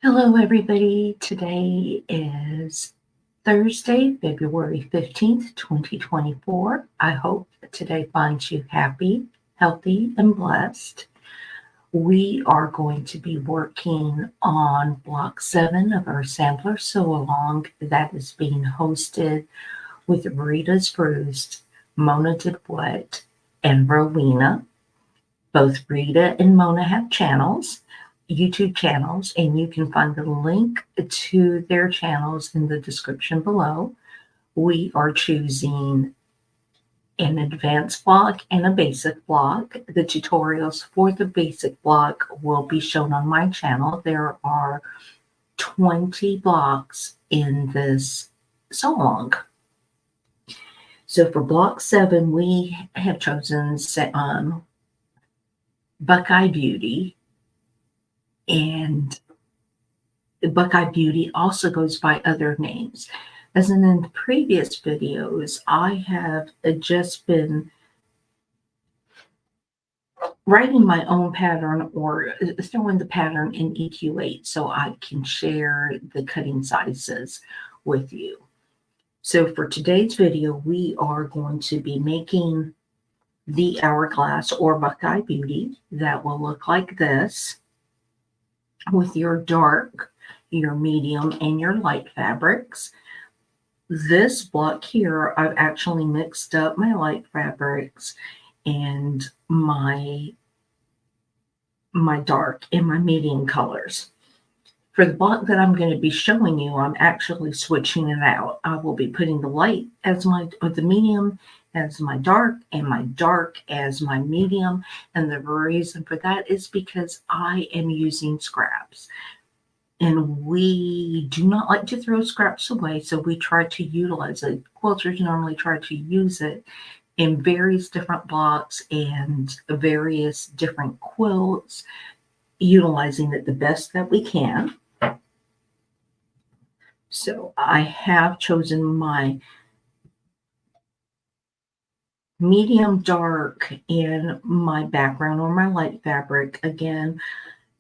Hello, everybody. Today is Thursday, February 15th, 2024. I hope today finds you happy, healthy, and blessed. We are going to be working on block 7 of our sampler sew along that is being hosted with Rita's Bruised, Mona Did What, and Rowena. Both Rita and Mona have YouTube channels, and you can find the link to their channels in the description below. We are choosing an advanced block and a basic block. The tutorials for the basic block will be shown on my channel. There are 20 blocks in this sew along. So for block 7, we have chosen Buckeye Beauty. And Buckeye Beauty also goes by other names. As in the previous videos, I have just been writing my own pattern or throwing the pattern in EQ8 so I can share the cutting sizes with you. So for today's video, we are going to be making the hourglass or Buckeye Beauty that will look like this, with your dark, your medium, and your light fabrics. This block here, I've actually mixed up my light fabrics and my dark and my medium colors. For the block that I'm going to be showing you, I'm actually switching it out. I will be putting the light as the medium as my dark, and my dark as my medium. And the reason for that is because I am using scraps. And we do not like to throw scraps away, so we try to utilize it. Quilters normally try to use it in various different blocks and various different quilts, utilizing it the best that we can. So I have chosen my medium dark in my background or my light fabric. Again,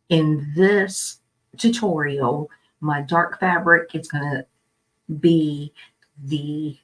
in this tutorial, my dark fabric is going to be the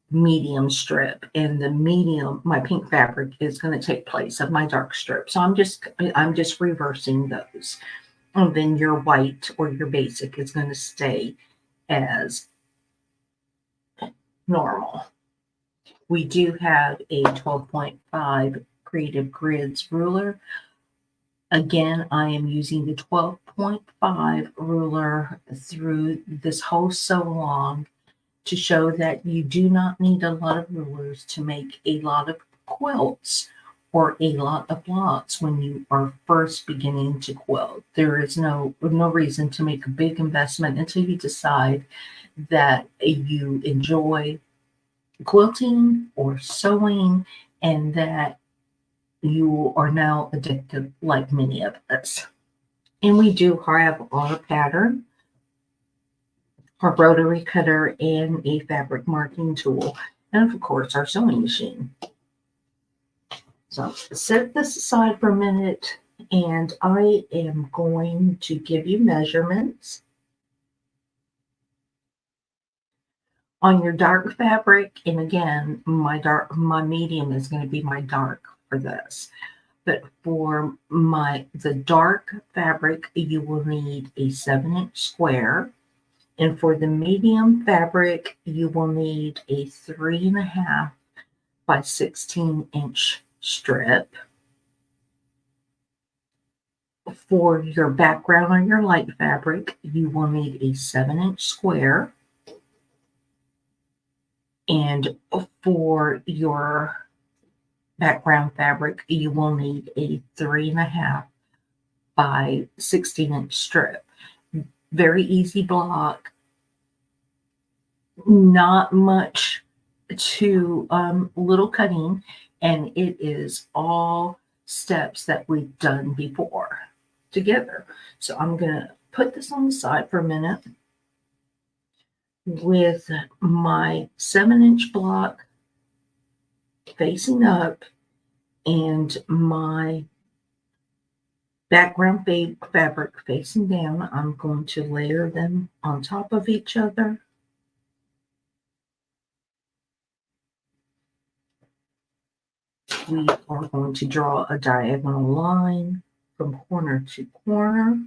medium strip, and the medium, my pink fabric, is going to take place of my dark strip. So I'm just reversing those. And then your white or your basic is going to stay as normal. We do have a 12.5 Creative Grids ruler. Again, I am using the 12.5 ruler through this whole sew along to show that you do not need a lot of rulers to make a lot of quilts or a lot of blocks when you are first beginning to quilt. There is no reason to make a big investment until you decide that you enjoy quilting or sewing and that you are now addicted like many of us. And we do have our pattern, our rotary cutter, and a fabric marking tool, and of course our sewing machine. So set this aside for a minute, and I am going to give you measurements. On your dark fabric, and again, my medium is going to be my dark for this. But for the dark fabric, you will need a 7-inch square. And for the medium fabric, you will need a 3.5 by 16-inch strip. For your background on your light fabric, you will need a 7-inch square. And for your background fabric, you will need a 3.5 by 16-inch strip. Very easy block. Not much to little cutting, and it is all steps that we've done before together. So I'm going to put this on the side for a minute with my 7-inch block facing up and my background fabric facing down. I'm going to layer them on top of each other. We are going to draw a diagonal line from corner to corner.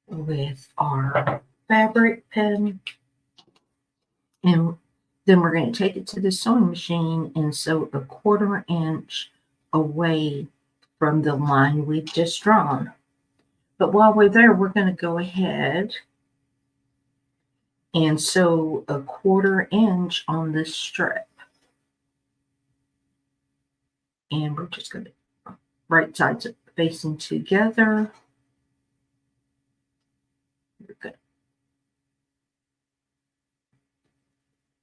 With our fabric pen, and then we're going to take it to the sewing machine and sew a 1/4 inch away from the line we've just drawn. But while we're there, we're going to go ahead and sew a 1/4 inch on this strip. And we're just going to right sides facing together. We're going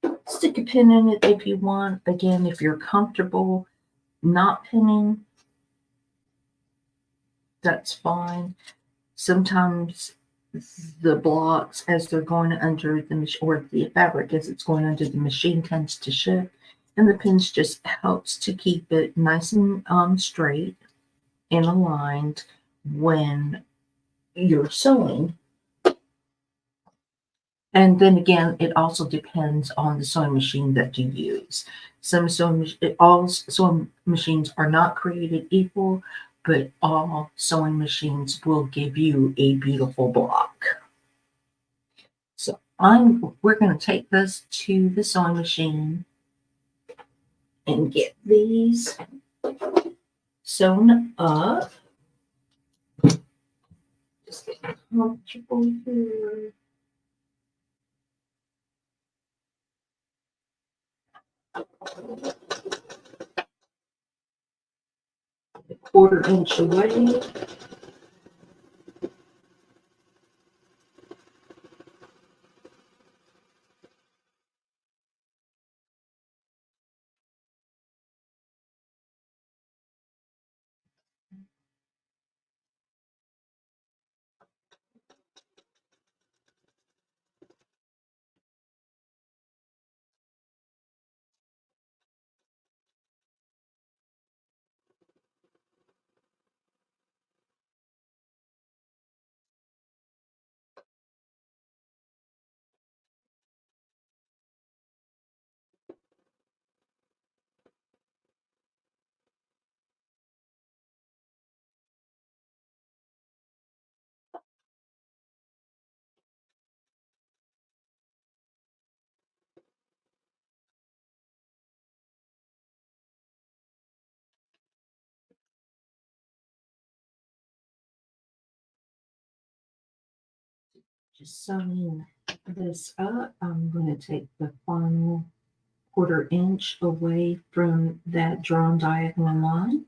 to stick a pin in it if you want. Again, if you're comfortable not pinning, that's fine. Sometimes the blocks, as they're going under the machine, or the fabric as it's going under the machine, tends to shift, and the pins just helps to keep it nice and straight and aligned when you're sewing. And then again, it also depends on the sewing machine that you use. All sewing machines are not created equal, but all sewing machines will give you a beautiful block. So we're going to take this to the sewing machine and get these sewn up. Just get comfortable here. A 1/4 inch away. Just sewing this up, I'm going to take the final 1/4 inch away from that drawn diagonal line.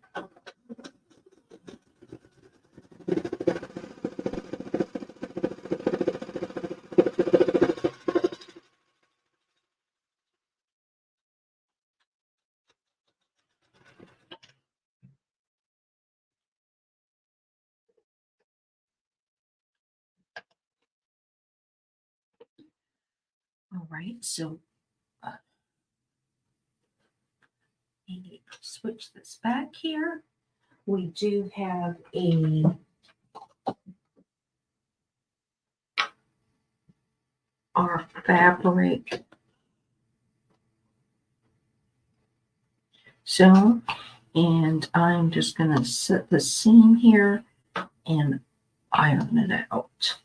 All right, so I need to switch this back here. We do have our fabric sewn, and I'm just going to set the seam here and iron it out,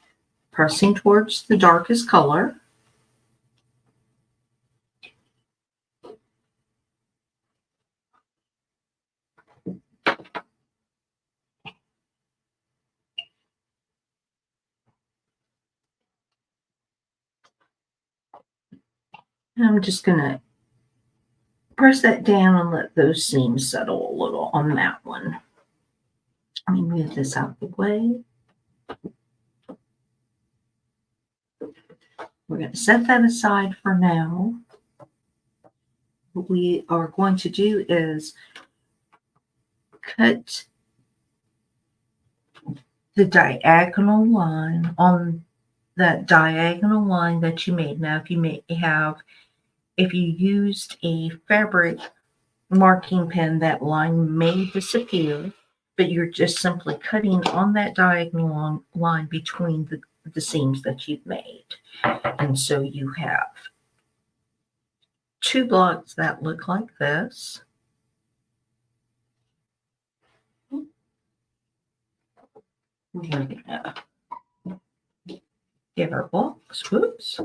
pressing towards the darkest color. And I'm just going to press that down and let those seams settle a little on that one. Let me move this out of the way. We're going to set that aside for now. What we are going to do is cut the diagonal line on that diagonal line that you made. Now, if you used a fabric marking pen, that line may disappear, but you're just simply cutting on that diagonal line between the seams that you've made. And so you have 2 blocks that look like this. We're going to give our blocks, whoops.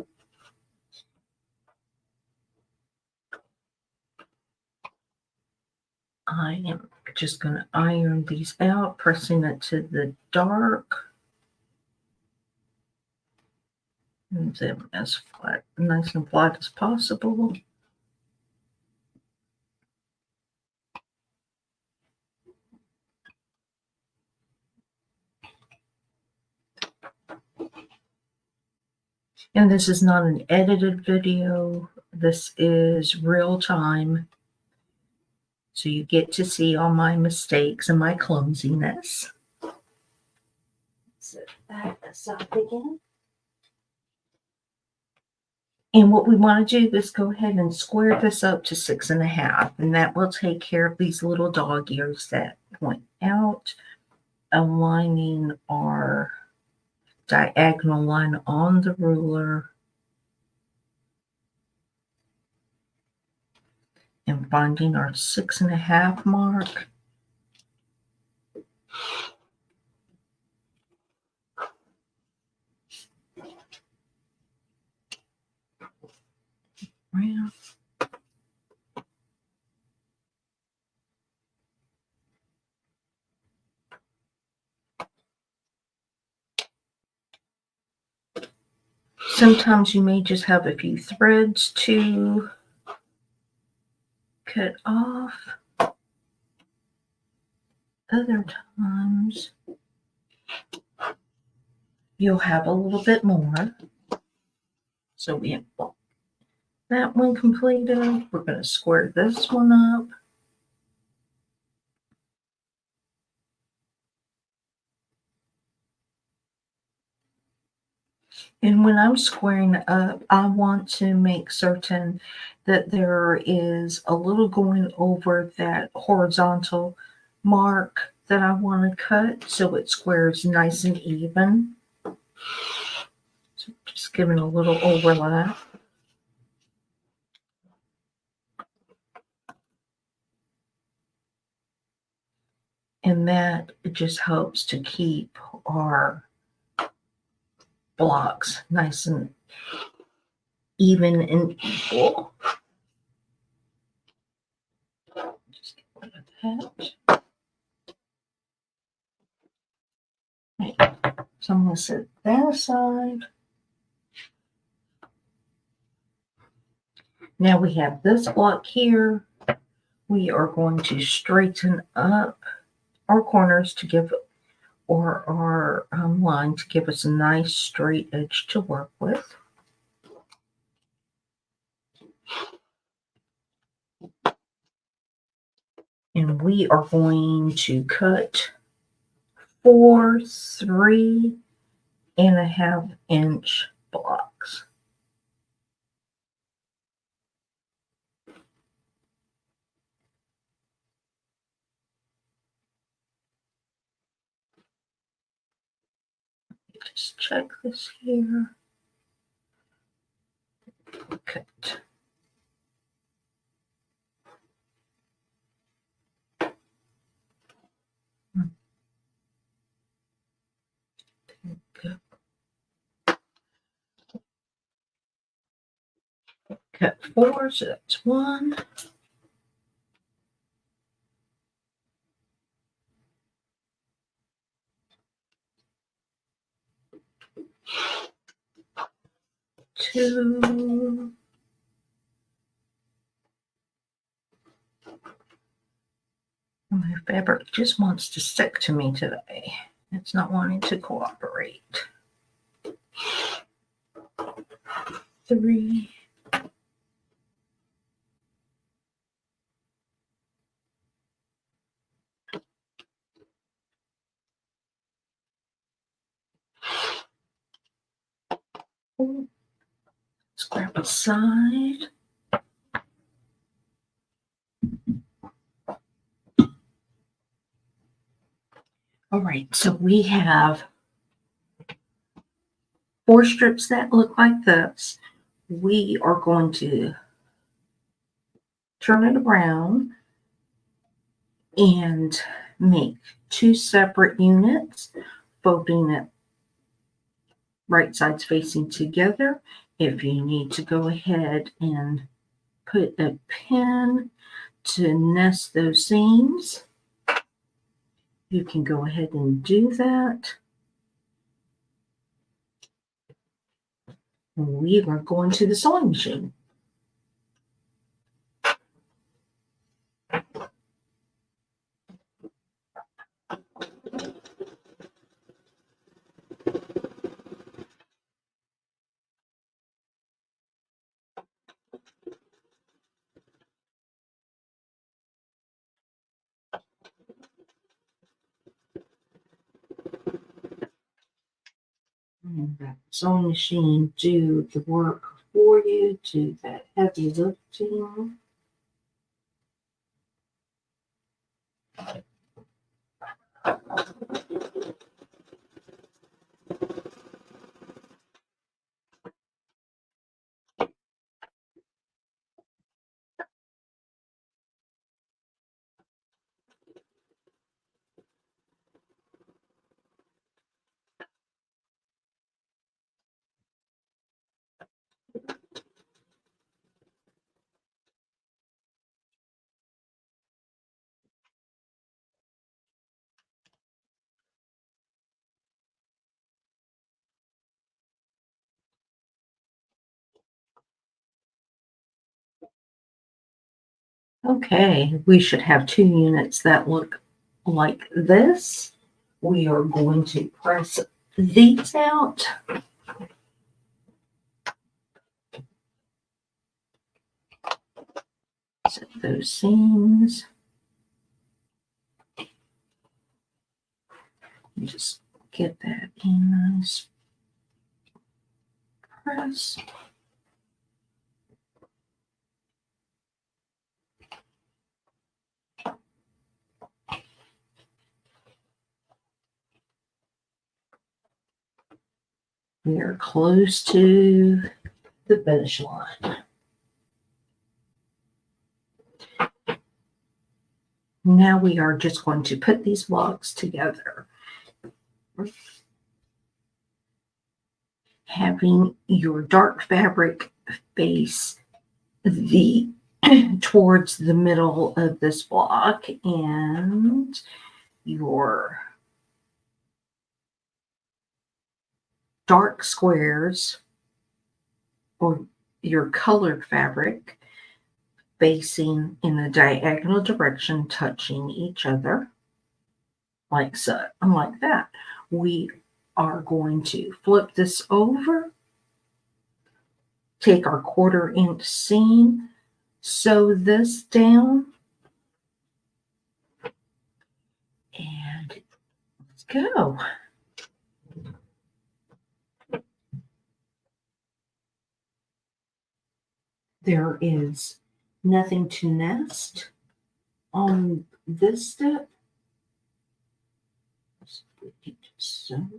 I am just going to iron these out, pressing it to the dark. And them as flat, nice and flat as possible. And this is not an edited video. This is real time. So you get to see all my mistakes and my clumsiness. Set that aside again. And what we want to do is go ahead and square this up to 6.5. And that will take care of these little dog ears that point out, aligning our diagonal line on the ruler, and finding our 6.5 mark. Around. Sometimes you may just have a few threads to cut off. Other times you'll have a little bit more. So we have that one completed. We're going to square this one up. And when I'm squaring up, I want to make certain that there is a little going over that horizontal mark that I want to cut so it squares nice and even. So just giving a little overlap. And that just helps to keep our blocks nice and even and equal. Just get rid of that. Right. So I'm going to set that aside. Now we have this block here. We are going to straighten up our corners to give, or our line to give us a nice straight edge to work with. And we are going to cut 4 3.5-inch blocks. Just check this here. Cut. Good. Cut 4, so that's 1. 2. My fabric just wants to stick to me today. It's not wanting to cooperate. 3. Let's grab a side. All right, so we have 4 strips that look like this. We are going to turn it around and make 2 separate units, folding it right sides facing together. If you need to go ahead and put a pin to nest those seams, you can go ahead and do that. We are going to the sewing machine. And that sewing machine do the work for you, do that heavy lifting. Okay, we should have 2 units that look like this. We are going to press these out. Set those seams. Just get that in nice press. We are close to the finish line. Now we are just going to put these blocks together. Having your dark fabric face the towards the middle of this block, and your dark squares or your colored fabric facing in a diagonal direction, touching each other like so, like that. We are going to flip this over, take our 1/4 inch seam, sew this down, and let's go. There is nothing to nest on this step. So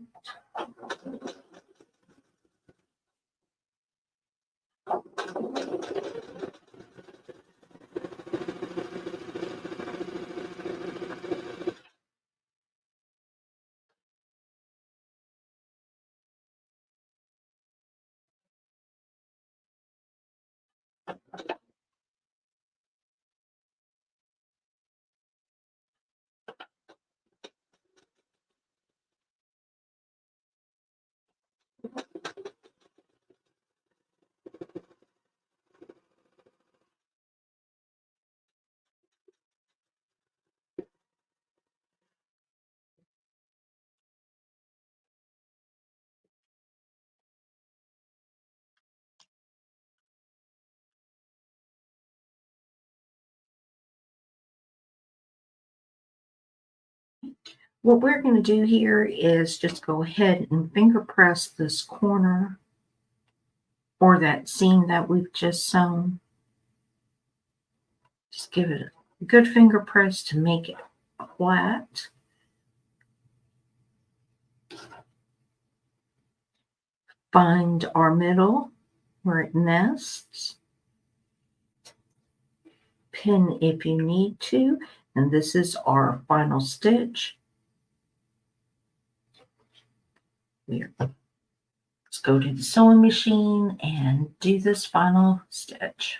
what we're going to do here is just go ahead and finger press this corner or that seam that we've just sewn. Just give it a good finger press to make it flat. Find our middle where it nests. Pin if you need to, and this is our final stitch. Let's go to the sewing machine and do this final stitch.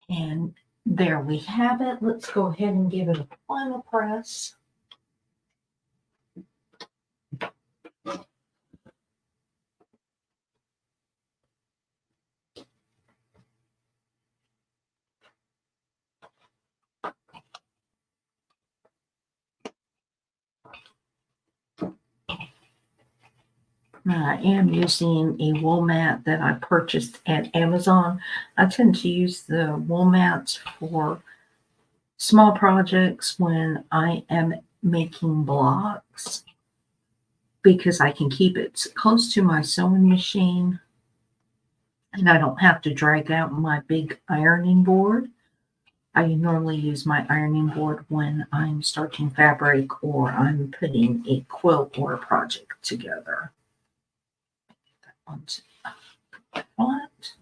And there we have it. Let's go ahead and give it a final press. I am using a wool mat that I purchased at Amazon. I tend to use the wool mats for small projects when I am making blocks because I can keep it close to my sewing machine and I don't have to drag out my big ironing board. I normally use my ironing board when I'm starting fabric or I'm putting a quilt or a project together. Onto the front.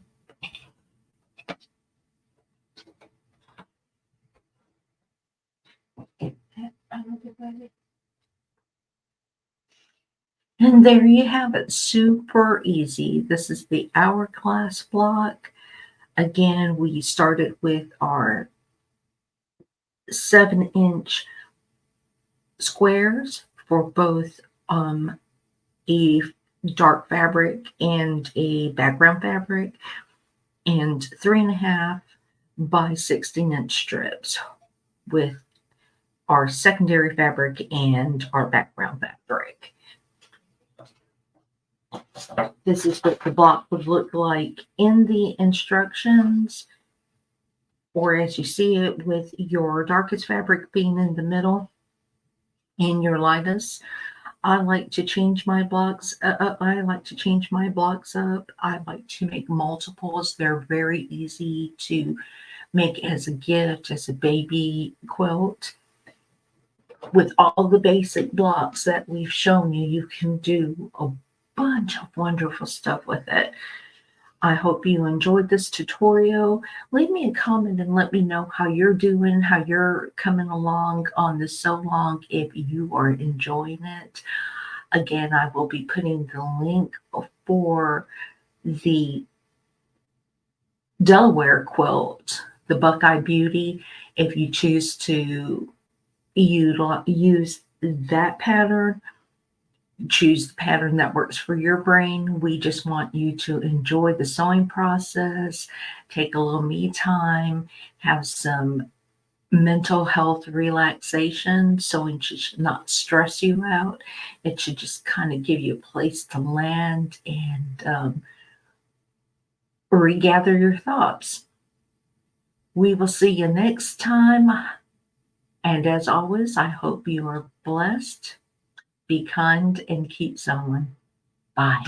Get that out of the way. And there you have it, super easy. This is the hourglass block. Again, we started with our 7-inch squares for both a dark fabric and a background fabric, and 3.5 by 16-inch strips with our secondary fabric and our background fabric. This is what the block would look like in the instructions, or as you see it with your darkest fabric being in the middle and your lightest. I like to change my blocks. I like to change my blocks up. I like to make multiples. They're very easy to make as a gift, as a baby quilt. With all the basic blocks that we've shown you, you can do a bunch of wonderful stuff with it. I hope you enjoyed this tutorial. Leave me a comment and let me know how you're doing, how you're coming along on this sew along, if you are enjoying it. Again, I will be putting the link for the Delaware quilt, the Buckeye Beauty, if you choose to use that pattern. Choose the pattern that works for your brain. We just want you to enjoy the sewing process, take a little me time, have some mental health relaxation. Sewing should not stress you out. It should just kind of give you a place to land and regather your thoughts. We will see you next time. And as always, I hope you are blessed. Be kind and keep sewing. Bye.